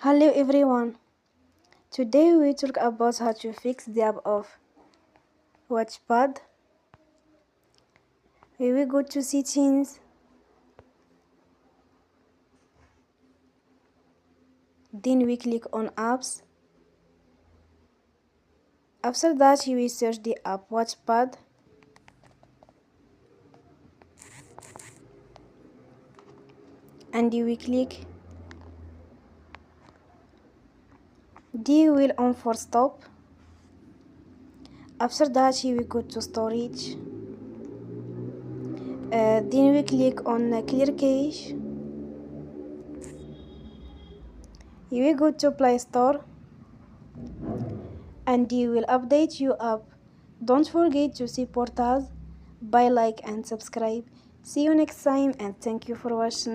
Hello everyone. Today we talk about how to fix the app of Wattpad. We will go to settings, then we click on apps. After that we will search the app Wattpad. And you will click D will on for stop. After that you will go to storage. Then we click on clear cache. You will go to Play Store and you will update your app. Don't forget to support us by like and subscribe. See you next time and thank you for watching.